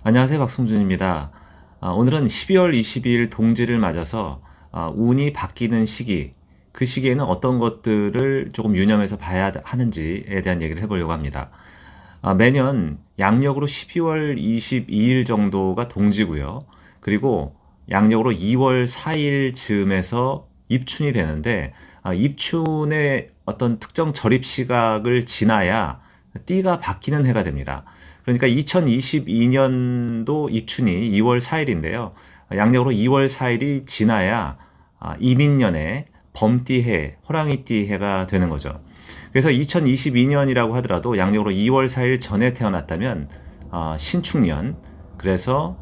안녕하세요. 박승준입니다. 오늘은 12월 22일 동지를 맞아서 운이 바뀌는 시기, 그 시기에는 어떤 것들을 조금 유념해서 봐야 하는지에 대한 얘기를 해보려고 합니다. 매년 양력으로 12월 22일 정도가 동지고요. 그리고 양력으로 2월 4일 즈음에서 입춘이 되는데, 입춘의 어떤 특정 절입 시각을 지나야 띠가 바뀌는 해가 됩니다. 그러니까 2022년도 입춘이 2월 4일인데요. 양력으로 2월 4일이 지나야 이민년의 범띠해, 호랑이띠 해가 되는 거죠. 그래서 2022년이라고 하더라도 양력으로 2월 4일 전에 태어났다면 신축년, 그래서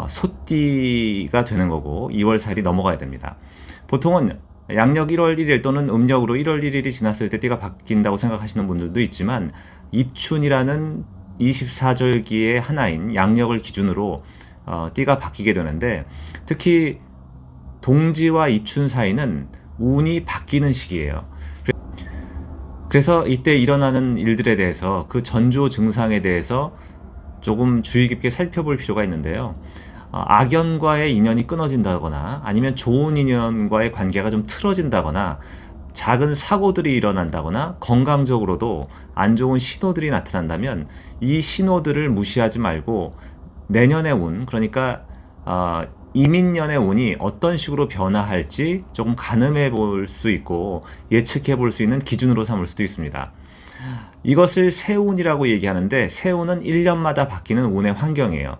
소띠가 되는 거고 2월 4일이 넘어가야 됩니다. 보통은 양력 1월 1일 또는 음력으로 1월 1일이 지났을 때 띠가 바뀐다고 생각하시는 분들도 있지만, 입춘이라는 24절기의 하나인 양력을 기준으로 띠가 바뀌게 되는데, 특히 동지와 입춘 사이는 운이 바뀌는 시기예요. 그래서 이때 일어나는 일들에 대해서, 그 전조 증상에 대해서 조금 주의 깊게 살펴볼 필요가 있는데요. 악연과의 인연이 끊어진다거나, 아니면 좋은 인연과의 관계가 좀 틀어진다거나, 작은 사고들이 일어난다거나, 건강적으로도 안 좋은 신호들이 나타난다면 이 신호들을 무시하지 말고 내년의 운, 그러니까 이민년의 운이 어떤 식으로 변화할지 조금 가늠해 볼 수 있고 예측해 볼 수 있는 기준으로 삼을 수도 있습니다. 이것을 세운이라고 얘기하는데, 세운은 1년마다 바뀌는 운의 환경이에요.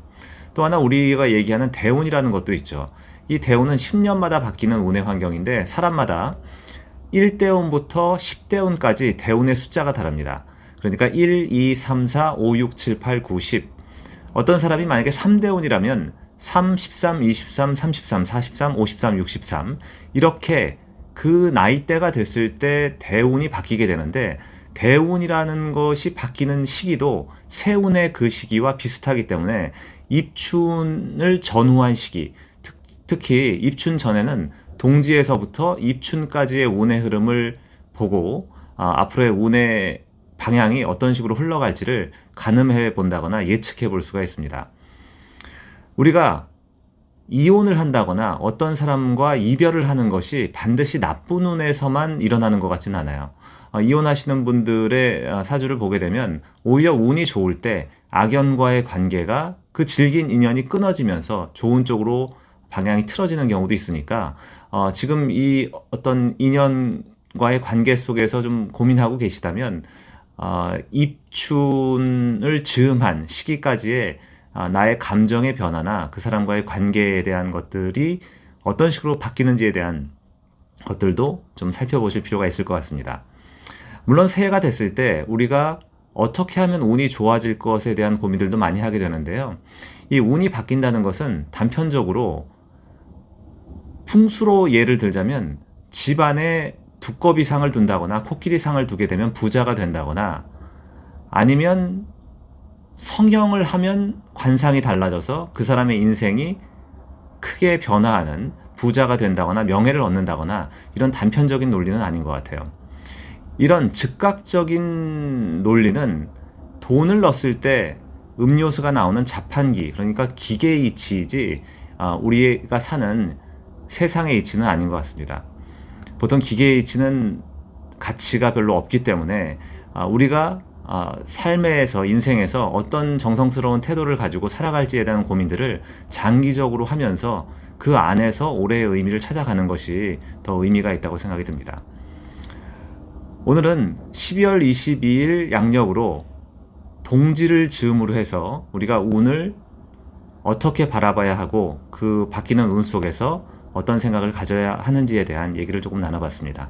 또 하나 우리가 얘기하는 대운이라는 것도 있죠. 이 대운은 10년마다 바뀌는 운의 환경인데, 사람마다 1대운부터 10대운까지 대운의 숫자가 다릅니다. 그러니까 1, 2, 3, 4, 5, 6, 7, 8, 9, 10. 어떤 사람이 만약에 3대운이라면 3, 13, 23, 33, 43, 53, 63 이렇게 그 나이대가 됐을 때 대운이 바뀌게 되는데, 대운이라는 것이 바뀌는 시기도 세운의 그 시기와 비슷하기 때문에 입춘을 전후한 시기, 특히 입춘 전에는 동지에서부터 입춘까지의 운의 흐름을 보고 앞으로의 운의 방향이 어떤 식으로 흘러갈지를 가늠해 본다거나 예측해 볼 수가 있습니다. 우리가 이혼을 한다거나 어떤 사람과 이별을 하는 것이 반드시 나쁜 운에서만 일어나는 것 같지는 않아요. 이혼하시는 분들의 사주를 보게 되면 오히려 운이 좋을 때 악연과의 관계가, 그 질긴 인연이 끊어지면서 좋은 쪽으로 방향이 틀어지는 경우도 있으니까, 지금 이 어떤 인연과의 관계 속에서 좀 고민하고 계시다면 입춘을 즈음한 시기까지의 나의 감정의 변화나 그 사람과의 관계에 대한 것들이 어떤 식으로 바뀌는지에 대한 것들도 좀 살펴보실 필요가 있을 것 같습니다. 물론 새해가 됐을 때 우리가 어떻게 하면 운이 좋아질 것에 대한 고민들도 많이 하게 되는데요. 이 운이 바뀐다는 것은 단편적으로, 풍수로 예를 들자면 집안에 두꺼비상을 둔다거나 코끼리상을 두게 되면 부자가 된다거나, 아니면 성형을 하면 관상이 달라져서 그 사람의 인생이 크게 변화하는 부자가 된다거나 명예를 얻는다거나, 이런 단편적인 논리는 아닌 것 같아요. 이런 즉각적인 논리는 돈을 넣었을 때 음료수가 나오는 자판기, 그러니까 기계의 이치이지 우리가 사는 세상의 이치는 아닌 것 같습니다. 보통 기계의 이치는 가치가 별로 없기 때문에 우리가 삶에서, 인생에서 어떤 정성스러운 태도를 가지고 살아갈지에 대한 고민들을 장기적으로 하면서 그 안에서 올해의 의미를 찾아가는 것이 더 의미가 있다고 생각이 듭니다. 오늘은 12월 22일 양력으로 동지를 즈음으로 해서 우리가 운을 어떻게 바라봐야 하고, 그 바뀌는 운 속에서 어떤 생각을 가져야 하는지에 대한 얘기를 조금 나눠봤습니다.